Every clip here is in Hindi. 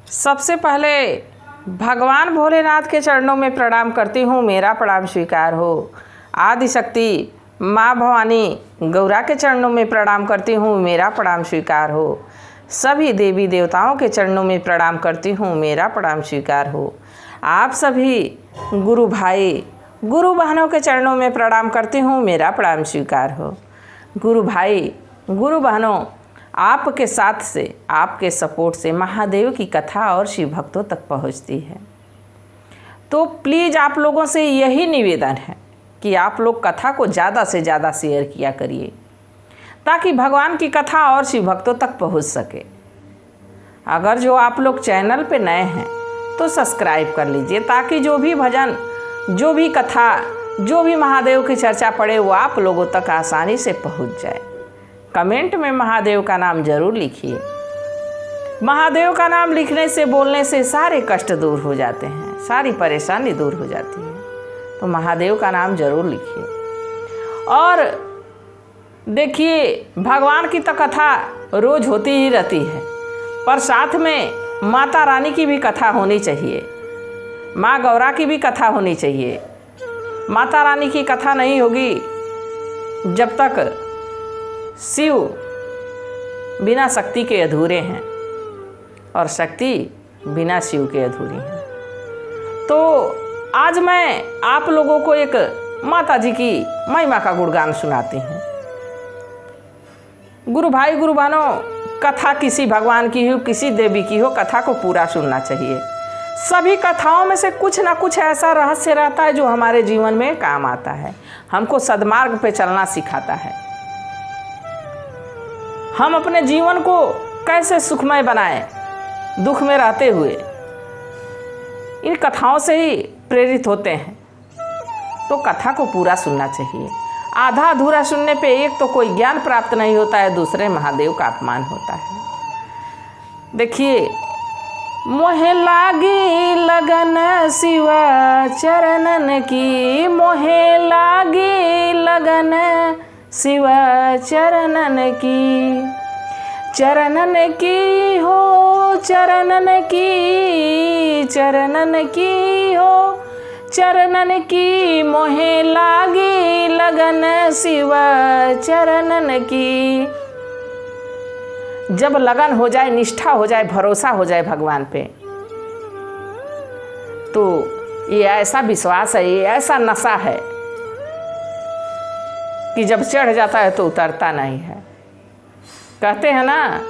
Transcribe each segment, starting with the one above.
सबसे पहले भगवान भोलेनाथ के चरणों में प्रणाम करती हूँ, मेरा प्रणाम स्वीकार हो। आदिशक्ति माँ भवानी गौरा के चरणों में प्रणाम करती हूँ, मेरा प्रणाम स्वीकार हो। सभी देवी देवताओं के चरणों में प्रणाम करती हूँ, मेरा प्रणाम स्वीकार हो। आप सभी गुरु भाई गुरु बहनों के चरणों में प्रणाम करती हूँ, मेरा प्रणाम स्वीकार हो। गुरु भाई गुरु बहनों, आपके साथ से, आपके सपोर्ट से महादेव की कथा और शिव भक्तों तक पहुंचती है। तो प्लीज़ आप लोगों से यही निवेदन है कि आप लोग कथा को ज़्यादा से ज़्यादा शेयर किया करिए, ताकि भगवान की कथा और शिव भक्तों तक पहुंच सके। अगर जो आप लोग चैनल पे नए हैं तो सब्सक्राइब कर लीजिए, ताकि जो भी भजन, जो भी कथा, जो भी महादेव की चर्चा पड़े वो आप लोगों तक आसानी से पहुंच जाए। कमेंट में महादेव का नाम जरूर लिखिए। महादेव का नाम लिखने से, बोलने से सारे कष्ट दूर हो जाते हैं, सारी परेशानी दूर हो जाती है। तो महादेव का नाम जरूर लिखिए। और देखिए, भगवान की तो कथा रोज होती ही रहती है, पर साथ में माता रानी की भी कथा होनी चाहिए, माँ गौरा की भी कथा होनी चाहिए। माता रानी की कथा नहीं होगी जब तक शिव बिना शक्ति के अधूरे हैं, और शक्ति बिना शिव के अधूरी हैं। तो आज मैं आप लोगों को एक माता जी की महिमा का गुणगान सुनाती हूँ। गुरु भाई गुरु बहनों, कथा किसी भगवान की हो, किसी देवी की हो, कथा को पूरा सुनना चाहिए। सभी कथाओं में से कुछ ना कुछ ऐसा रहस्य रहता है जो हमारे जीवन में काम आता है, हमको सद्मार्ग पे चलना सिखाता है। हम अपने जीवन को कैसे सुखमय बनाएं दुख में रहते हुए, इन कथाओं से ही प्रेरित होते हैं। तो कथा को पूरा सुनना चाहिए। आधा अधूरा सुनने पे एक तो कोई ज्ञान प्राप्त नहीं होता है, दूसरे महादेव का अपमान होता है। देखिए, मोहे लागी लगन शिवा चरणन की, मोहे लागी लगन शिवा चरणन की, चरणन की हो, चरणन की, चरणन की हो, चरणन की, मोहे लागी लगन शिवा चरणन की। जब लगन हो जाए, निष्ठा हो जाए, भरोसा हो जाए भगवान पे, तो ये ऐसा विश्वास है, ये ऐसा नशा है कि जब चढ़ जाता है तो उतरता नहीं है। कहते हैं ना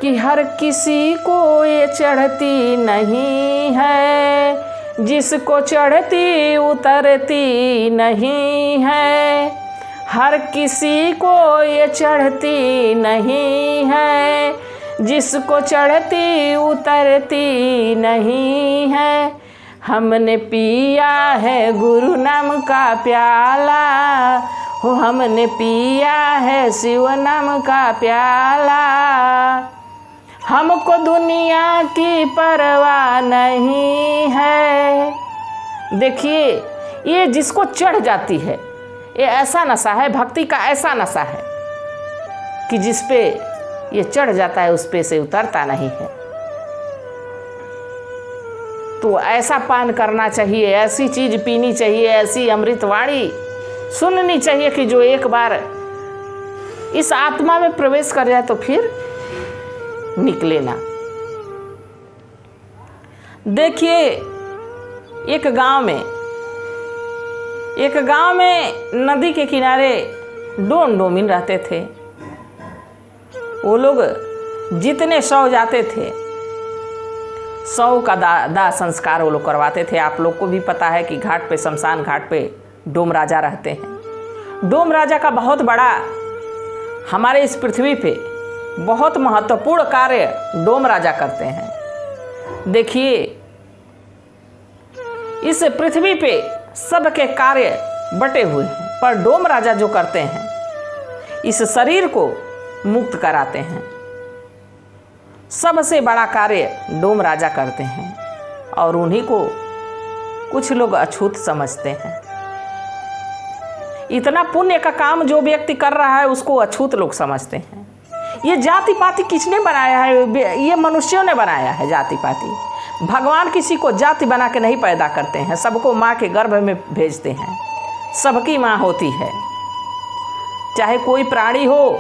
कि हर किसी को ये चढ़ती नहीं है, जिसको चढ़ती उतरती नहीं है। हर किसी को ये चढ़ती नहीं है, जिसको चढ़ती उतरती नहीं है। हमने पिया है गुरु नाम का प्याला हो, हमने पिया है शिव नाम का प्याला। हमको दुनिया की परवाह नहीं है। देखिए, ये जिसको चढ़ जाती है, ये ऐसा नशा है, भक्ति का ऐसा नशा है कि जिस पे ये चढ़ जाता है उस पे से उतरता नहीं है। तो ऐसा पान करना चाहिए, ऐसी चीज पीनी चाहिए, ऐसी अमृतवाणी सुननी चाहिए कि जो एक बार इस आत्मा में प्रवेश कर जाए तो फिर निकले ना। देखिए, एक गांव में नदी के किनारे डोन डोमिन रहते थे। वो लोग जितने शव जाते थे, शव का दाह संस्कार वो लोग करवाते थे। आप लोग को भी पता है कि घाट पे, शमशान घाट पे डोम राजा रहते हैं। डोम राजा का बहुत बड़ा, हमारे इस पृथ्वी पे बहुत महत्वपूर्ण कार्य डोम राजा करते हैं। देखिए, इस पृथ्वी पे सबके कार्य बटे हुए हैं, पर डोम राजा जो करते हैं, इस शरीर को मुक्त कराते हैं। सबसे बड़ा कार्य डोम राजा करते हैं, और उन्हीं को कुछ लोग अछूत समझते हैं। इतना पुण्य का काम जो व्यक्ति कर रहा है उसको अछूत लोग समझते हैं। ये जाति पाति किसने बनाया है? ये मनुष्यों ने बनाया है जाति पाति। भगवान किसी को जाति बना के नहीं पैदा करते हैं, सबको माँ के गर्भ में भेजते हैं। सबकी माँ होती है, चाहे कोई प्राणी हो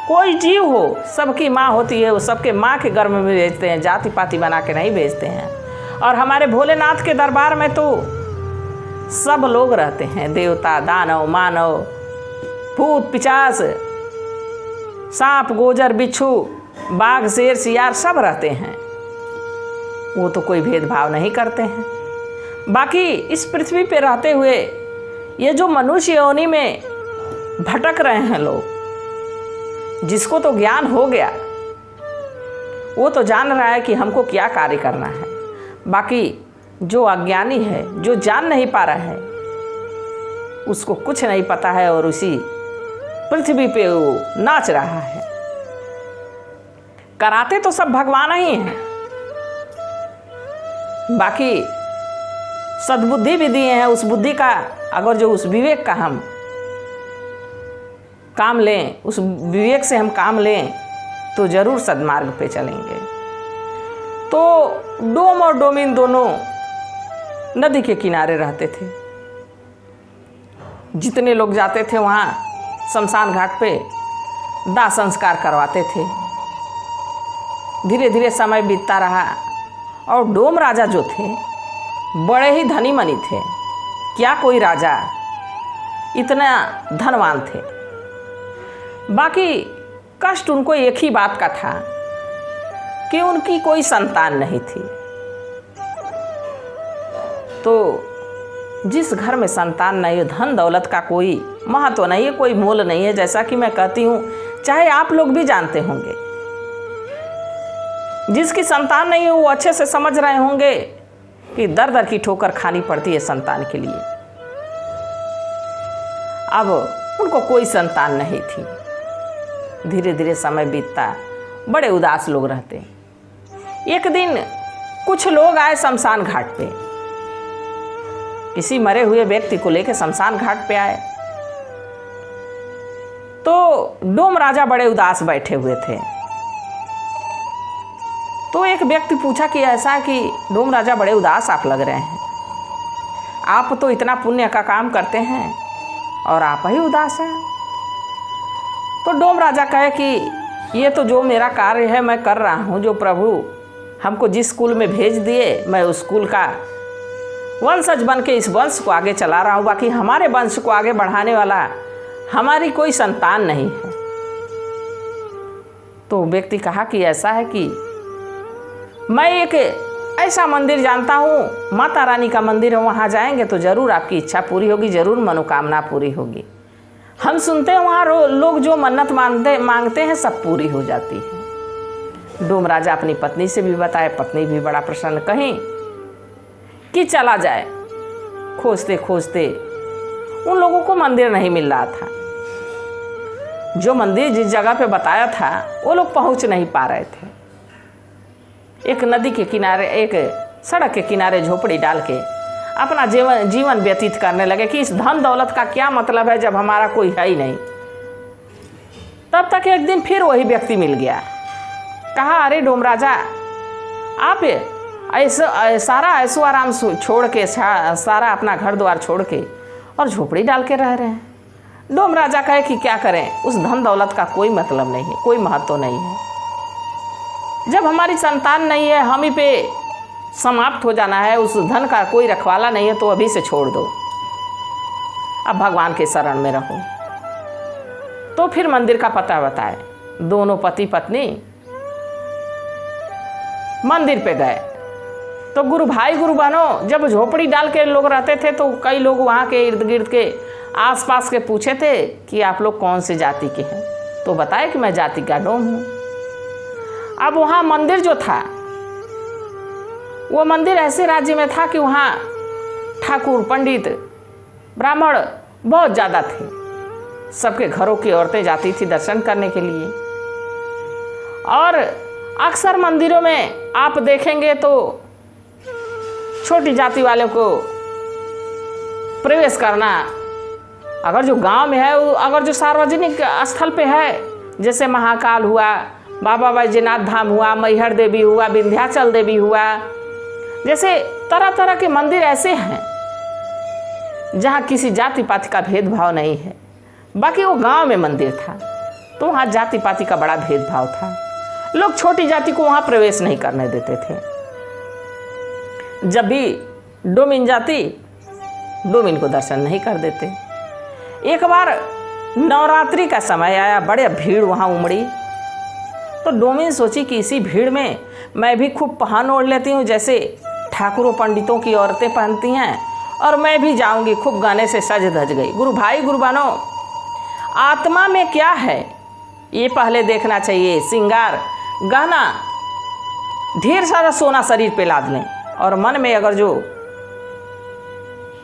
कोई जीव हो, सबकी माँ होती है। वो सबके माँ के गर्भ में भेजते हैं, जाति पाति बना के नहीं भेजते हैं। और हमारे भोलेनाथ के दरबार में तो सब लोग रहते हैं, देवता दानव मानव भूत पिशाच सांप गोजर बिच्छू बाघ शेर सियार सब रहते हैं। वो तो कोई भेदभाव नहीं करते हैं। बाकी इस पृथ्वी पे रहते हुए ये जो मनुष्य योनि में भटक रहे हैं लोग, जिसको तो ज्ञान हो गया वो तो जान रहा है कि हमको क्या कार्य करना है। बाकी जो अज्ञानी है, जो जान नहीं पा रहा है, उसको कुछ नहीं पता है और उसी पृथ्वी पे वो नाच रहा है। कराते तो सब भगवान ही हैं, बाकी सद्बुद्धि भी दिए हैं। उस बुद्धि का अगर जो उस विवेक का हम काम लें, उस विवेक से हम काम लें तो जरूर सद्मार्ग पे चलेंगे। तो डोम और डोमिन दोनों नदी के किनारे रहते थे। जितने लोग जाते थे वहाँ शमशान घाट पे दाह संस्कार करवाते थे। धीरे धीरे समय बीतता रहा और डोम राजा जो थे बड़े ही धनी मनी थे। क्या कोई राजा इतना धनवान थे। बाकी कष्ट उनको एक ही बात का था कि उनकी कोई संतान नहीं थी। तो जिस घर में संतान नहीं है, धन दौलत का कोई महत्व नहीं है, कोई मोल नहीं है। जैसा कि मैं कहती हूँ, चाहे आप लोग भी जानते होंगे, जिसकी संतान नहीं है वो अच्छे से समझ रहे होंगे कि दर दर की ठोकर खानी पड़ती है संतान के लिए। अब उनको कोई संतान नहीं थी। धीरे धीरे समय बीतता, बड़े उदास लोग रहते। एक दिन कुछ लोग आए शमशान घाट पे, किसी मरे हुए व्यक्ति को लेकर शमशान घाट पे आए। तो डोम राजा बड़े उदास बैठे हुए थे। तो एक व्यक्ति पूछा कि ऐसा कि डोम राजा बड़े उदास आप लग रहे हैं, आप तो इतना पुण्य का काम करते हैं और आप ही उदास हैं। तो डोम राजा कहे कि ये तो जो मेरा कार्य है मैं कर रहा हूँ, जो प्रभु हमको जिस कुल में भेज दिए मैं उस कुल का वंशज बन के इस वंश को आगे चला रहा हूँ। बाकी हमारे वंश को आगे बढ़ाने वाला हमारी कोई संतान नहीं है। तो व्यक्ति कहा कि ऐसा है कि मैं एक ऐसा मंदिर जानता हूँ, माता रानी का मंदिर है, वहाँ जाएंगे तो ज़रूर आपकी इच्छा पूरी होगी, ज़रूर मनोकामना पूरी होगी। हम सुनते हैं वहाँ लोग जो मन्नत मांगते हैं सब पूरी हो जाती है। डोम राजा अपनी पत्नी से भी बताए, पत्नी भी बड़ा प्रसन्न कहीं कि चला जाए। खोजते खोजते उन लोगों को मंदिर नहीं मिल रहा था। जो मंदिर जिस जगह पे बताया था वो लोग पहुंच नहीं पा रहे थे। एक नदी के किनारे, एक सड़क के किनारे झोपड़ी डाल के अपना जीवन व्यतीत करने लगे कि इस धन दौलत का क्या मतलब है जब हमारा कोई है ही नहीं। तब तक एक दिन फिर वही व्यक्ति मिल गया। कहा, अरे डोम राजा, आप सारा ऐशो आराम छोड़ के, सारा अपना घर द्वार छोड़ के और झोपड़ी डाल के रह रहे हैं। डोम राजा कहे कि क्या करें, उस धन दौलत का कोई मतलब नहीं है, कोई महत्व नहीं है। जब हमारी संतान नहीं है, हम ही पे समाप्त हो जाना है, उस धन का कोई रखवाला नहीं है, तो अभी से छोड़ दो, अब भगवान के शरण में रहो। तो फिर मंदिर का पता बताए। दोनों पति पत्नी मंदिर पे गए। तो गुरु भाई गुरु बहनों, जब झोपड़ी डाल के लोग रहते थे तो कई लोग वहाँ के इर्द गिर्द के आसपास के पूछे थे कि आप लोग कौन से जाति के हैं। तो बताए कि मैं जाति का डोम हूँ। अब वहाँ मंदिर जो था, वो मंदिर ऐसे राज्य में था कि वहाँ ठाकुर पंडित ब्राह्मण बहुत ज़्यादा थे। सबके घरों की औरतें जाती थी दर्शन करने के लिए। और अक्सर मंदिरों में आप देखेंगे तो छोटी जाति वालों को प्रवेश करना, अगर जो गांव में है, अगर जो सार्वजनिक स्थल पे है जैसे महाकाल हुआ, बाबा बैजनाथ धाम हुआ, मैहर देवी हुआ, विंध्याचल देवी हुआ, जैसे तरह तरह के मंदिर ऐसे हैं जहाँ किसी जाति पाति का भेदभाव नहीं है। बाकी वो गांव में मंदिर था तो वहाँ जाति पाति का बड़ा भेदभाव था, लोग छोटी जाति को वहाँ प्रवेश नहीं करने देते थे। जब भी डोमिन जाति डोमिन को दर्शन नहीं कर देते। एक बार नवरात्रि का समय आया, बड़े भीड़ वहाँ उमड़ी, तो डोमिन सोची कि इसी भीड़ में मैं भी खूब पहन ओढ़ लेती हूँ जैसे ठाकुरों पंडितों की औरतें पहनती हैं, और मैं भी जाऊंगी। खूब गाने से सज धज गई। गुरु भाई गुरु बहनों, आत्मा में क्या है ये पहले देखना चाहिए। श्रृंगार गहना ढेर सारा सोना शरीर पे लाद लें, और मन में अगर जो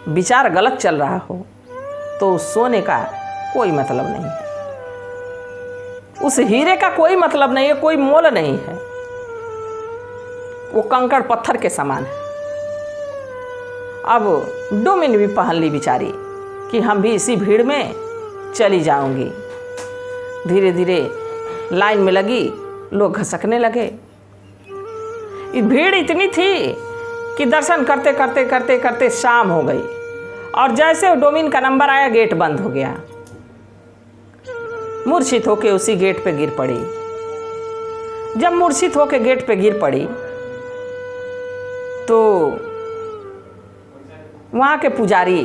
विचार गलत चल रहा हो तो सोने का कोई मतलब नहीं है, उस हीरे का कोई मतलब नहीं है, कोई मोल नहीं है, वो कंकड़ पत्थर के समान है। अब डोमिन भी पहन ली बेचारी कि हम भी इसी भीड़ में चली जाऊंगी। धीरे धीरे लाइन में लगी, लोग घसकने लगे। ये भीड़ इतनी थी कि दर्शन करते करते करते करते शाम हो गई, और जैसे डोमिन का नंबर आया गेट बंद हो गया। मूर्छित होके उसी गेट पे गिर पड़ी। जब मूर्छित होके गेट पे गिर पड़ी तो वहाँ के पुजारी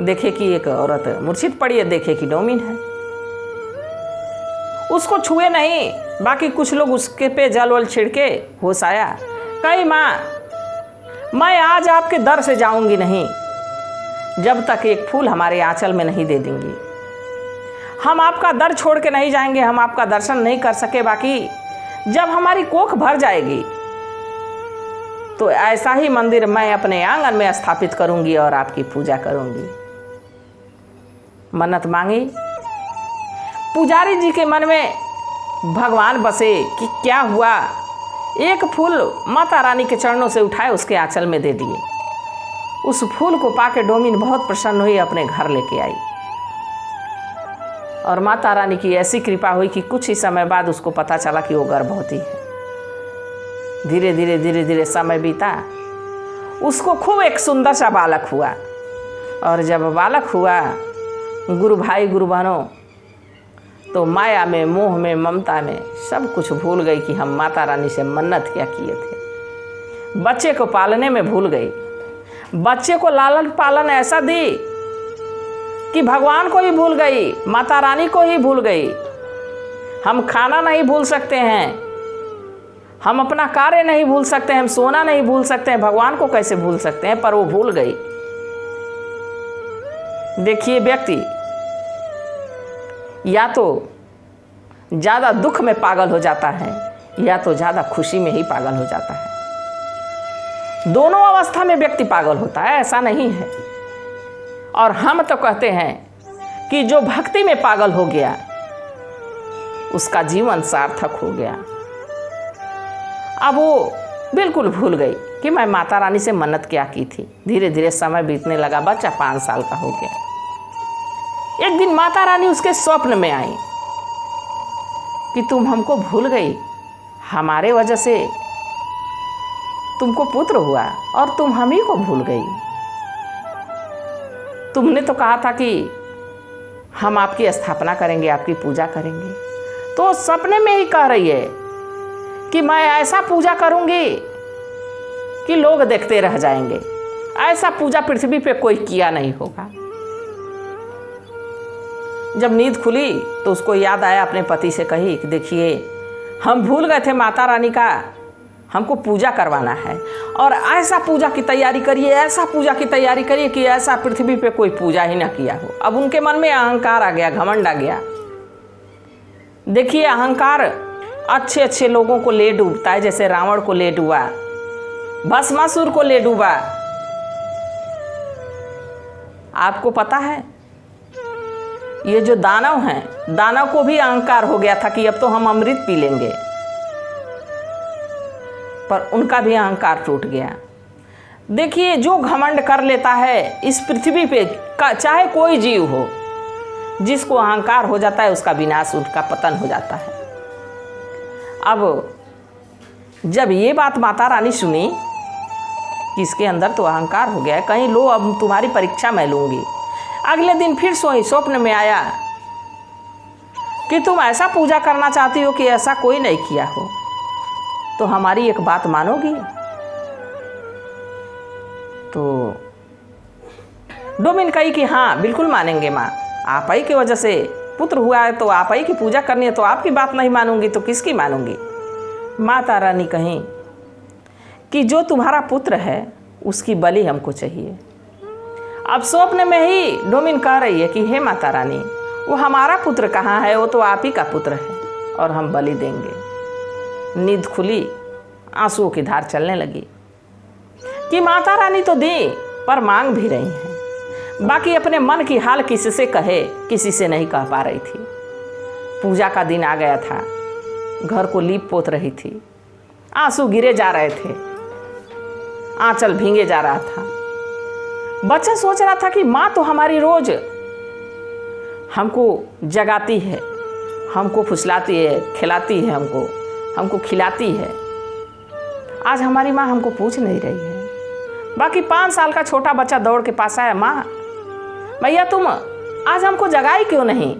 देखे कि एक औरत मूर्छित पड़ी है, देखे कि डोमिन है। उसको छुए नहीं, बाकी कुछ लोग उसके पे जल वल छिड़के होश आया। कही माँ, मैं आज आपके दर से जाऊंगी नहीं जब तक एक फूल हमारे आंचल में नहीं दे देंगी। हम आपका दर छोड़ के नहीं जाएंगे, हम आपका दर्शन नहीं कर सके। बाकी जब हमारी कोख भर जाएगी तो ऐसा ही मंदिर मैं अपने आंगन में स्थापित करूंगी और आपकी पूजा करूंगी। मन्नत मांगी। पुजारी जी के मन में भगवान बसे कि क्या हुआ। एक फूल माता रानी के चरणों से उठाए उसके आंचल में दे दिए। उस फूल को पाके डोमिन बहुत प्रसन्न हुई, अपने घर लेके आई। और माता रानी की ऐसी कृपा हुई कि कुछ ही समय बाद उसको पता चला कि वो गर्भवती है। धीरे धीरे धीरे धीरे समय बीता, उसको खूब एक सुंदर सा बालक हुआ। और जब बालक हुआ, गुरु भाई गुरु बहनों, तो माया में, मोह में, ममता में सब कुछ भूल गई कि हम माता रानी से मन्नत क्या किए थे। बच्चे को पालने में भूल गई। बच्चे को लालन पालन ऐसा दी कि भगवान को ही भूल गई, माता रानी को ही भूल गई। हम खाना नहीं भूल सकते हैं, हम अपना कार्य नहीं भूल सकते हैं, हम सोना नहीं भूल सकते हैं, भगवान को कैसे भूल सकते हैं। पर वो भूल गई। देखिए, व्यक्ति या तो ज़्यादा दुख में पागल हो जाता है या तो ज़्यादा खुशी में ही पागल हो जाता है। दोनों अवस्था में व्यक्ति पागल होता है, ऐसा नहीं है। और हम तो कहते हैं कि जो भक्ति में पागल हो गया उसका जीवन सार्थक हो गया। अब वो बिल्कुल भूल गई कि मैं माता रानी से मन्नत क्या की थी। धीरे धीरे समय बीतने लगा, बच्चा 5 साल का हो गया। एक दिन माता रानी उसके स्वप्न में आई कि तुम हमको भूल गई, हमारे वजह से तुमको पुत्र हुआ और तुम हम ही को भूल गई। तुमने तो कहा था कि हम आपकी स्थापना करेंगे, आपकी पूजा करेंगे। तो सपने में ही कह रही है कि मैं ऐसा पूजा करूंगी कि लोग देखते रह जाएंगे। ऐसा पूजा पृथ्वी पे कोई किया नहीं होगा। जब नींद खुली तो उसको याद आया, अपने पति से कही कि देखिए, हम भूल गए थे माता रानी का, हमको पूजा करवाना है और ऐसा पूजा की तैयारी करिए, ऐसा पूजा की तैयारी करिए कि ऐसा पृथ्वी पे कोई पूजा ही ना किया हो। अब उनके मन में अहंकार आ गया, घमंड आ गया। देखिए, अहंकार अच्छे अच्छे लोगों को ले डूबता है, जैसे रावण को ले डूबा, भस्मासुर को ले डूबा। आपको पता है, ये जो दानव हैं, दानव को भी अहंकार हो गया था कि अब तो हम अमृत पी लेंगे, पर उनका भी अहंकार टूट गया। देखिए, जो घमंड कर लेता है इस पृथ्वी पे, चाहे कोई जीव हो, जिसको अहंकार हो जाता है उसका विनाश, उसका पतन हो जाता है। अब जब ये बात माता रानी सुनी कि इसके अंदर तो अहंकार हो गया है, कहीं लो अब तुम्हारी परीक्षा मैं लूँगी। अगले दिन फिर सोई, स्वप्न में आया कि तुम ऐसा पूजा करना चाहती हो कि ऐसा कोई नहीं किया हो, तो हमारी एक बात मानोगी? तो डोमिन कही कि हाँ बिल्कुल मानेंगे माँ, आप ही की वजह से पुत्र हुआ है तो आप ही की पूजा करनी है, तो आपकी बात नहीं मानूंगी तो किसकी मानूंगी? माता रानी कहीं कि जो तुम्हारा पुत्र है उसकी बलि हमको चाहिए। अब स्वप्न में ही डोमिन कह रही है कि हे माता रानी, वो हमारा पुत्र कहाँ है, वो तो आप ही का पुत्र है और हम बलि देंगे। नींद खुली, आंसुओं की धार चलने लगी कि माता रानी तो दी पर मांग भी रही हैं, बाकी अपने मन की हाल किसी से कहे, किसी से नहीं कह पा रही थी। पूजा का दिन आ गया था, घर को लीप पोत रही थी, आंसू गिरे जा रहे थे, आंचल भींगे जा रहा था। बच्चा सोच रहा था कि माँ तो हमारी रोज हमको जगाती है, हमको फुसलाती है, खिलाती है, हमको खिलाती है, आज हमारी माँ हमको पूछ नहीं रही है। बाकी 5 साल का छोटा बच्चा दौड़ के पास आया, माँ भैया तुम आज हमको जगाई क्यों नहीं?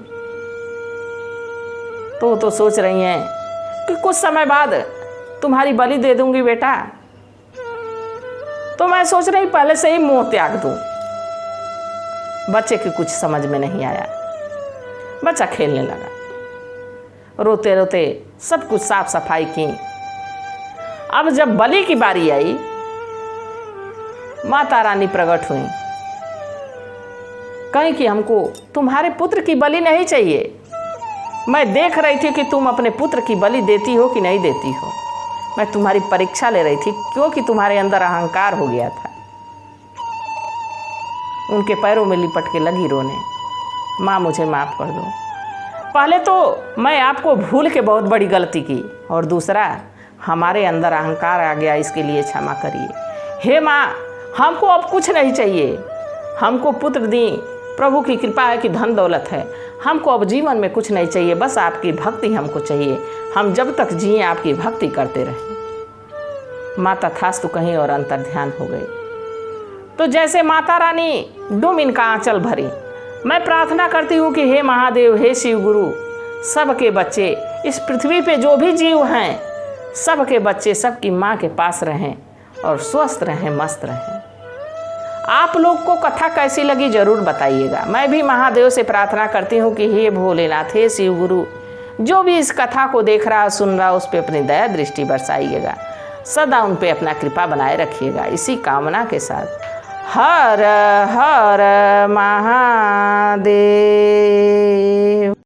तो सोच रही हैं कि कुछ समय बाद तुम्हारी बलि दे दूंगी बेटा, तो मैं सोच रही पहले से ही मुंह त्याग दूं। बच्चे की कुछ समझ में नहीं आया, बच्चा खेलने लगा। रोते रोते सब कुछ साफ सफाई की। अब जब बलि की बारी आई, माता रानी प्रकट हुई, कहीं कि हमको तुम्हारे पुत्र की बलि नहीं चाहिए। मैं देख रही थी कि तुम अपने पुत्र की बलि देती हो कि नहीं देती हो। मैं तुम्हारी परीक्षा ले रही थी क्योंकि तुम्हारे अंदर अहंकार हो गया था। उनके पैरों में लिपट के लगी रोने, माँ मुझे माफ़ कर दो। पहले तो मैं आपको भूल के बहुत बड़ी गलती की, और दूसरा हमारे अंदर अहंकार आ गया, इसके लिए क्षमा करिए। हे माँ, हमको अब कुछ नहीं चाहिए, हमको पुत्र दी, प्रभु की कृपा है कि धन दौलत है, हमको अब जीवन में कुछ नहीं चाहिए, बस आपकी भक्ति हमको चाहिए। हम जब तक जिए आपकी भक्ति करते रहें। माता तथास्तु कहीं और अंतर ध्यान हो गई। तो जैसे माता रानी डोमिन का आंचल भरी, मैं प्रार्थना करती हूँ कि हे महादेव, हे शिव गुरु, सबके बच्चे, इस पृथ्वी पे जो भी जीव हैं, सबके बच्चे सबकी माँ के पास रहें और स्वस्थ रहें, मस्त रहें। आप लोग को कथा कैसी लगी जरूर बताइएगा। मैं भी महादेव से प्रार्थना करती हूँ कि हे भोलेनाथ, हे शिव गुरु, जो भी इस कथा को देख रहा सुन रहा उस पर अपनी दया दृष्टि बरसाइएगा, सदा उन पे अपना कृपा बनाए रखिएगा। इसी कामना के साथ हर हर महादेव।